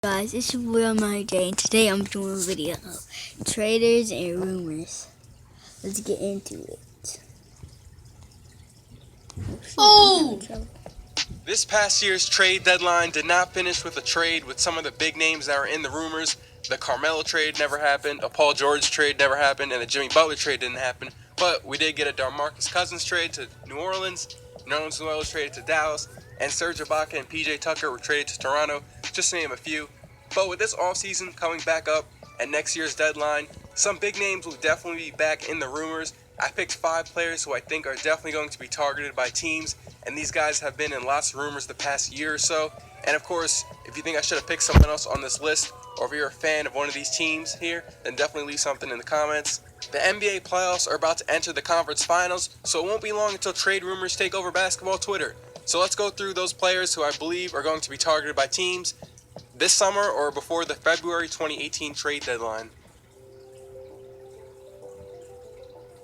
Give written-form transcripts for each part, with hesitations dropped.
Guys, it's your boy MJ, and today I'm doing a video of traders and rumors. Let's get into it. Oh! This past year's trade deadline did not finish with a trade with some of the big names that were in the rumors. The Carmelo trade never happened, a Paul George trade never happened, and the Jimmy Butler trade didn't happen. But we did get a DeMarcus Cousins trade to New Orleans, Nerlens Noel was traded to Dallas, and Serge Ibaka and PJ Tucker were traded to Toronto, just to name a few. But with this offseason coming back up and next year's deadline, some big names will definitely be back in the rumors. I picked 5 players who I think are definitely going to be targeted by teams, and these guys have been in lots of rumors the past year or so. And of course, if you think I should have picked someone else on this list, or if you're a fan of one of these teams here, then definitely leave something in the comments. The NBA playoffs are about to enter the conference finals, so it won't be long until trade rumors take over basketball Twitter. So let's go through those players who I believe are going to be targeted by teams this summer or before the February 2018 trade deadline.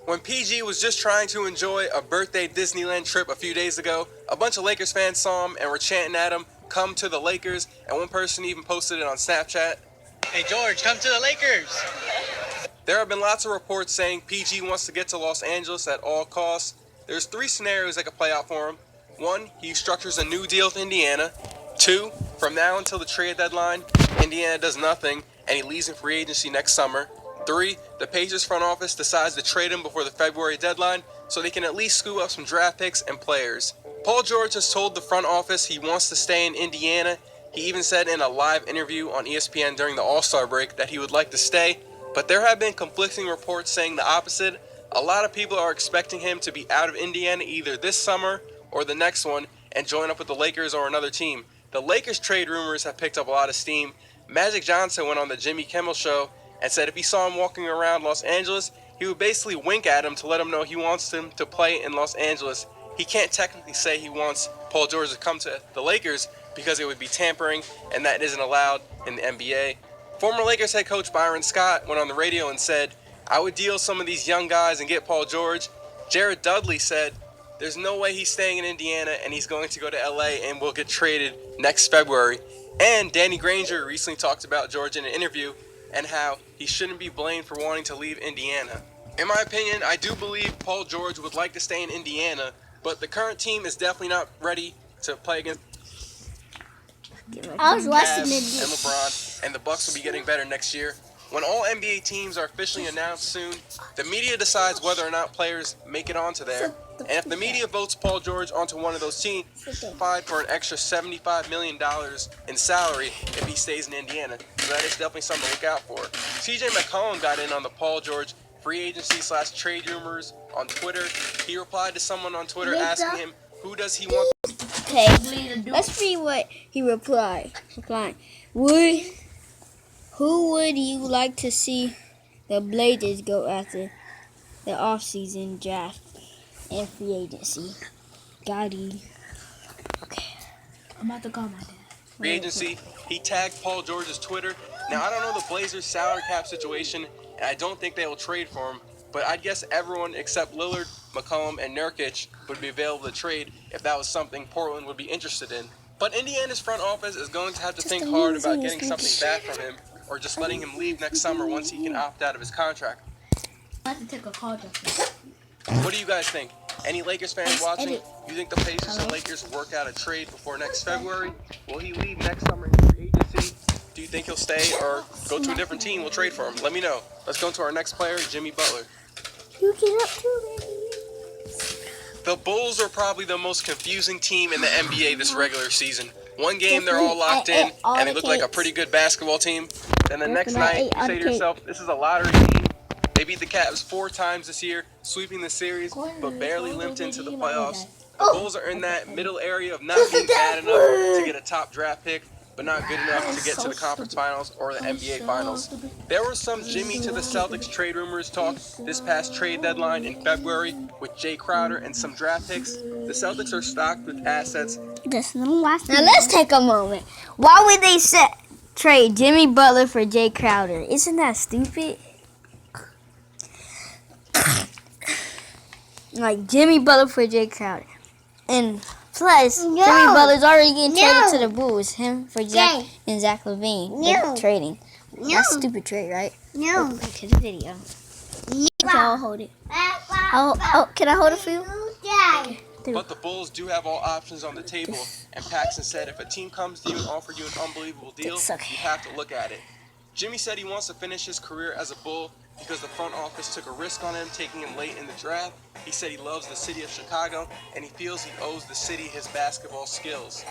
When PG was just trying to enjoy a birthday Disneyland trip a few days ago, a bunch of Lakers fans saw him and were chanting at him, "Come to the Lakers," and one person even posted it on Snapchat. Hey George, come to the Lakers! There have been lots of reports saying PG wants to get to Los Angeles at all costs. There's 3 scenarios that could play out for him. 1, he structures a new deal with Indiana. 2, from now until the trade deadline, Indiana does nothing and he leaves in free agency next summer. 3, the Pacers front office decides to trade him before the February deadline so they can at least scoop up some draft picks and players. Paul George has told the front office he wants to stay in Indiana. He even said in a live interview on ESPN during the All-Star break that he would like to stay, but there have been conflicting reports saying the opposite. A lot of people are expecting him to be out of Indiana either this summer or the next one and join up with the Lakers or another team. The Lakers trade rumors have picked up a lot of steam. Magic Johnson went on the Jimmy Kimmel show and said if he saw him walking around Los Angeles, he would basically wink at him to let him know he wants him to play in Los Angeles. He can't technically say he wants Paul George to come to the Lakers because it would be tampering, and that isn't allowed in the NBA. Former Lakers head coach Byron Scott went on the radio and said, "I would deal some of these young guys and get Paul George." Jared Dudley said, "There's no way he's staying in Indiana and he's going to go to LA and will get traded next February." And Danny Granger recently talked about George in an interview and how he shouldn't be blamed for wanting to leave Indiana. In my opinion, I do believe Paul George would like to stay in Indiana, but the current team is definitely not ready to play against I was watching Cavs and it. LeBron, and the Bucks will be getting better next year. When all NBA teams are officially announced soon, the media decides whether or not players make it onto there. And if the media votes Paul George onto one of those teams, he's applied for an extra $75 million in salary if he stays in Indiana. So that is definitely something to look out for. CJ McCollum got in on the Paul George free agency / trade rumors on Twitter. He replied to someone on Twitter asking him, who does he want? Okay, let's read what he replied. Who would you like to see the Blazers go after the offseason draft and free agency? Gotti. Okay. I'm about to call my dad. Free agency, he tagged Paul George's Twitter. Now, I don't know the Blazers' salary cap situation, and I don't think they will trade for him, but I'd guess everyone except Lillard, McCollum, and Nurkic would be available to trade if that was something Portland would be interested in. But Indiana's front office is going to have to think hard about getting something back from him, or just letting him leave next summer once he can opt out of his contract. I have to take a call, Justin. What do you guys think? Any Lakers fans watching? You think the Pacers and Lakers work out a trade before next February? Will he leave next summer in free agency? Do you think he'll stay or go to a different team? We'll trade for him. Let me know. Let's go to our next player, Jimmy Butler. You get up to me. The Bulls are probably the most confusing team in the NBA this regular season. One game they're all locked in and they look like a pretty good basketball team. Then the next night you say to yourself, this is a lottery team. They beat the Cavs 4 times this year, sweeping the series, but barely limped into the playoffs. The Bulls are in that middle area of not being bad enough to get a top draft pick, but not good enough to get to the conference finals or the NBA finals. There were some Jimmy to the Celtics trade rumors talk this past trade deadline in February with Jay Crowder and some draft picks. The Celtics are stocked with assets. Now let's take a moment. Why would they trade Jimmy Butler for Jay Crowder? Isn't that stupid? Like Jimmy Butler for Jay Crowder. And Plus, No. Jimmy Butler's already getting No. traded to the Bulls. Him for Zach Jay. and Zach LaVine. No. They're trading. No. That's a stupid trade, right? No. Back to the video. Okay, I'll hold it. Oh, can I hold it for you? But the Bulls do have all options on the table, and Paxson said if a team comes to you and offers you an unbelievable deal, you have to look at it. Jimmy said he wants to finish his career as a Bull because the front office took a risk on him, taking him late in the draft. He said he loves the city of Chicago, and he feels he owes the city his basketball skills.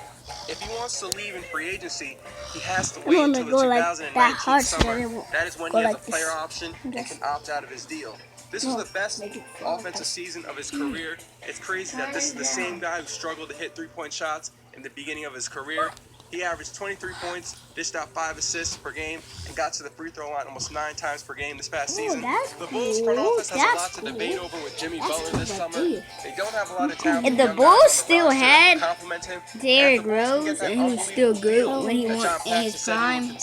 If he wants to leave in free agency, he has to wait until the 2019 summer. That is when he has a player option and can opt out of his deal. This was the best offensive season of his career. It's crazy that this is the same guy who struggled to hit three-point shots in the beginning of his career. He averaged 23 points, dished out 5 assists per game, and got to the free throw line almost 9 times per game this past season. The Bulls front office has a lot to debate over with Jimmy Butler this summer. They don't have a lot of talent. If the Bulls still had compliment him, Derrick Rose and he was still good when he was in his prime,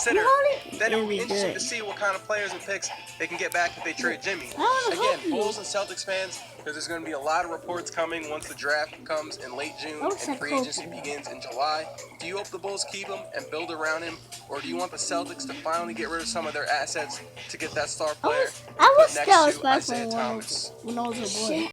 then it would be interesting to see what kind of players and picks they can get back if they trade Jimmy. Again, Bulls and Celtics fans, because there's going to be a lot of reports coming once the draft comes in late June and free agency begins in July. Do you hope the Bulls keep him and build around him, or do you want the Celtics to finally get rid of some of their assets to get that star player I was next to still Isaiah Thomas? When I was a boy.